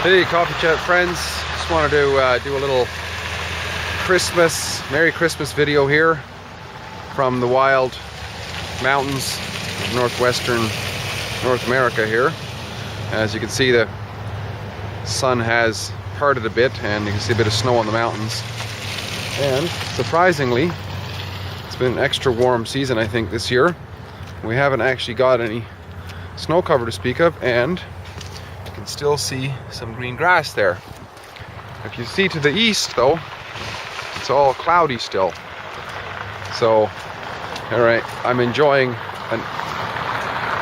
Hey, Coffee Chat friends. Just wanted to do a little Merry Christmas video here from the wild mountains of northwestern North America here. As you can see, the sun has parted a bit and you can see a bit of snow on the mountains. And surprisingly, it's been an extra warm season, I think, this year. We haven't actually got any snow cover to speak of, and you can still see some green grass there. If you see to the east, though, it's all cloudy still. So, alright, I'm enjoying an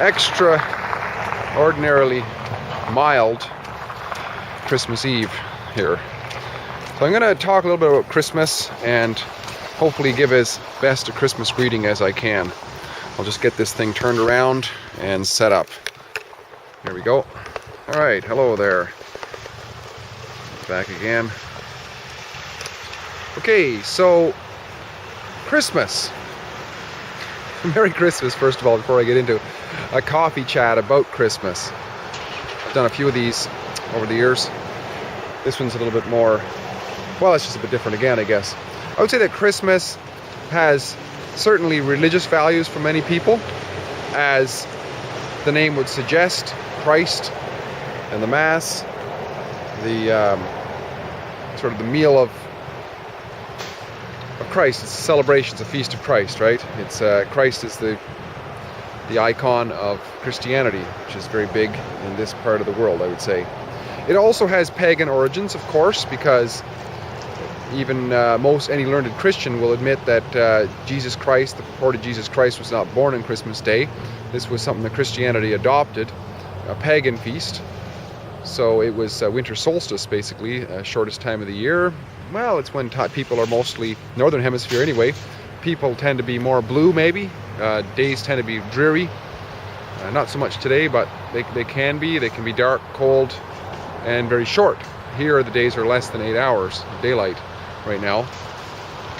extraordinarily mild Christmas Eve here. So I'm going to talk a little bit about Christmas and hopefully give as best a Christmas greeting as I can. I'll just get this thing turned around and set up. There we go. Alright, hello there. Back again. Okay, so Christmas. Merry Christmas, first of all, before I get into a coffee chat about Christmas. I've done a few of these over the years. This one's a little bit more, well, it's just a bit different again, I guess. I would say that Christmas has certainly religious values for many people, as the name would suggest. Christ and the Mass, the sort of the meal of Christ. It's a celebration, it's a feast of Christ, right? It's Christ is the icon of Christianity, which is very big in this part of the world, I would say. It also has pagan origins, of course, because even any learned Christian will admit that Jesus Christ, the purported Jesus Christ, was not born on Christmas Day. This was something that Christianity adopted, a pagan feast. So it was winter solstice, basically, shortest time of the year. Well, it's when people are mostly, northern hemisphere anyway, people tend to be more blue maybe. Days tend to be dreary. Not so much today, but they can be. They can be dark, cold, and very short. Here the days are less than 8 hours of daylight right now.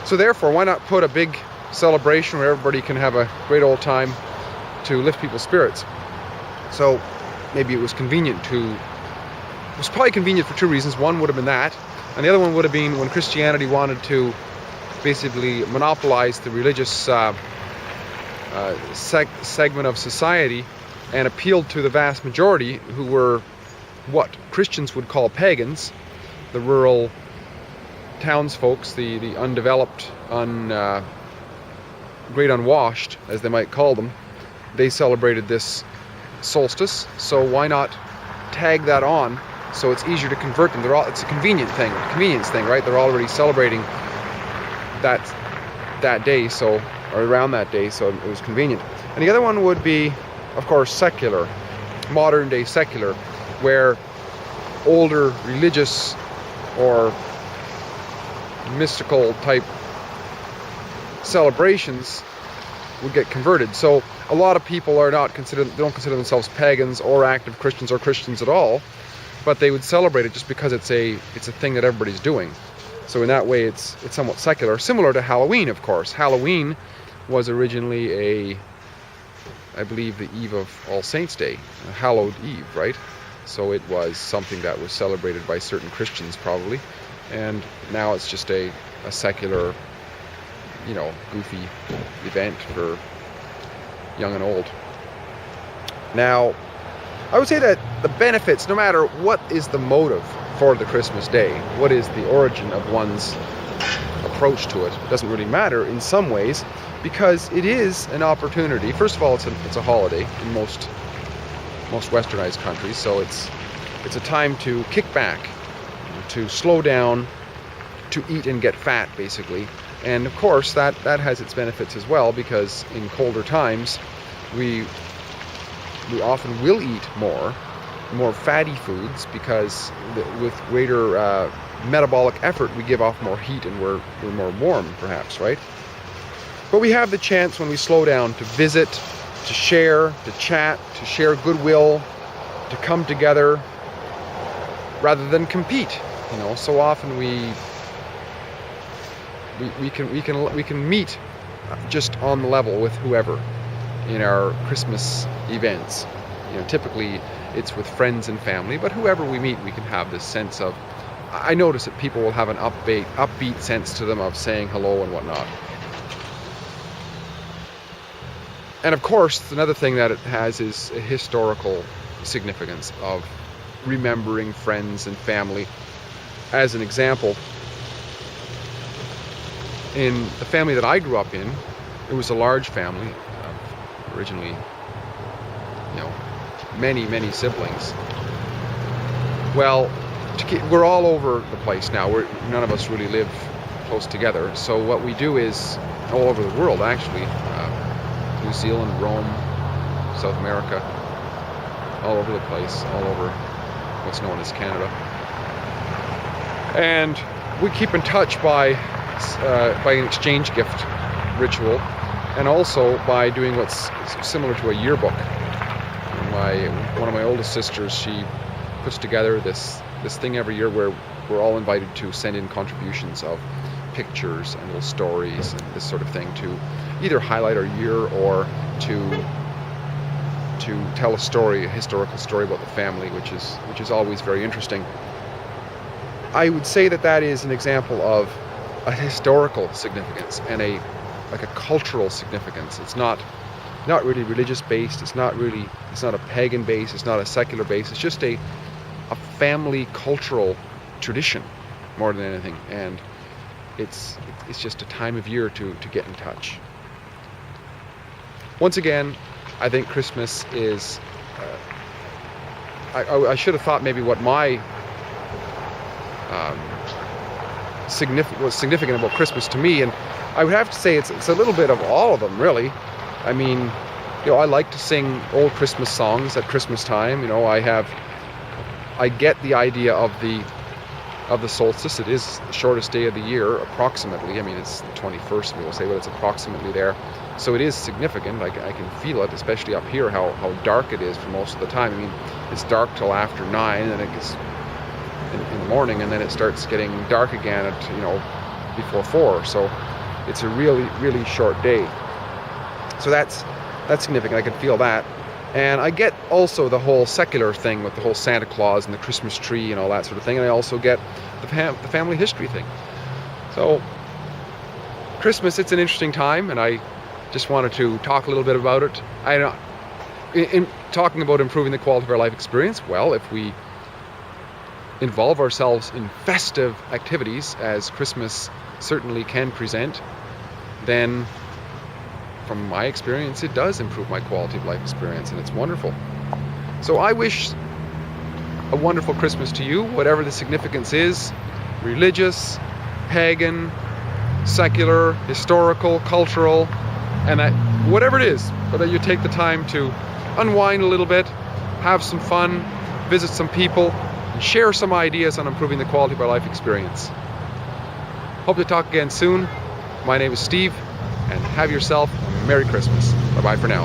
So therefore, why not put a big celebration where everybody can have a great old time to lift people's spirits? So maybe it was convenient to, it was probably convenient for two reasons. One would have been that, and the other one would have been when Christianity wanted to basically monopolize the religious segment of society and appealed to the vast majority, who were what Christians would call pagans, the rural townsfolks, the undeveloped, great unwashed, as they might call them. They celebrated this solstice, so why not tag that on so it's easier to convert them? It's a convenient thing, convenience thing, right? They're already celebrating that day, so, or around that day, so it was convenient. And the other one would be, of course, secular, modern day secular, where older religious or mystical type celebrations would get converted. So a lot of people they don't consider themselves pagans or active Christians or Christians at all, but they would celebrate it just because it's a thing that everybody's doing. So in that way it's somewhat secular, similar to Halloween, of course. Halloween was originally I believe the eve of All Saints' Day, a hallowed eve, right? So it was something that was celebrated by certain Christians probably, and now it's just a secular, goofy event for young and old. Now, I would say that the benefits, no matter what is the motive for the Christmas day, what is the origin of one's approach to it, doesn't really matter in some ways, because it is an opportunity. First of all, it's a holiday in most westernized countries, so it's a time to kick back, to slow down, to eat and get fat, basically. And of course that has its benefits as well, because in colder times we often will eat more fatty foods, because with greater metabolic effort we give off more heat and we're more warm, perhaps, right? But we have the chance, when we slow down, to visit, to share, to chat, to share goodwill, to come together rather than compete. So often we can meet just on the level with whoever in our Christmas events. Typically it's with friends and family, but whoever we meet, we can have this sense of, I notice that people will have an upbeat sense to them of saying hello and whatnot. And of course, another thing that it has is a historical significance of remembering friends and family. As an example, in the family that I grew up in, it was a large family, originally, many siblings. Well, we're all over the place now. None of us really live close together. So what we do is, all over the world actually, New Zealand, Rome, South America, all over the place, all over what's known as Canada. And we keep in touch by an exchange gift ritual, and also by doing what's similar to a yearbook. One of my oldest sisters, she puts together this thing every year where we're all invited to send in contributions of pictures and little stories and this sort of thing to either highlight our year or to tell a story, a historical story about the family, which is always very interesting. I would say that is an example of a historical significance and a cultural significance. It's not really religious based. It's not a pagan base. It's not a secular base. It's just a family cultural tradition more than anything, and it's just a time of year to get in touch. Once again, I think Christmas is. I should have thought maybe what my what's significant about Christmas to me, and I would have to say it's a little bit of all of them, really. I mean, I like to sing old Christmas songs at Christmas time. I get the idea of the solstice. It is the shortest day of the year, approximately. I mean, it's the 21st, we will say, but it's approximately there. So it is significant. I can feel it, especially up here, how dark it is for most of the time. I mean, it's dark till after 9, and then it gets in the morning, and then it starts getting dark again at before 4. So it's a really short day. So that's significant. I can feel that. And I get also the whole secular thing with the whole Santa Claus and the Christmas tree and all that sort of thing. And I also get the family history thing. So Christmas, it's an interesting time, and I just wanted to talk a little bit about it. In talking about improving the quality of our life experience, well, if we involve ourselves in festive activities, as Christmas certainly can present, then from my experience, it does improve my quality of life experience, and it's wonderful. So I wish a wonderful Christmas to you, whatever the significance is, religious, pagan, secular, historical, cultural, and that whatever it is, but that you take the time to unwind a little bit, have some fun, visit some people, and share some ideas on improving the quality of our life experience. Hope to talk again soon. My name is Steve, and have yourself a Merry Christmas. Bye-bye for now.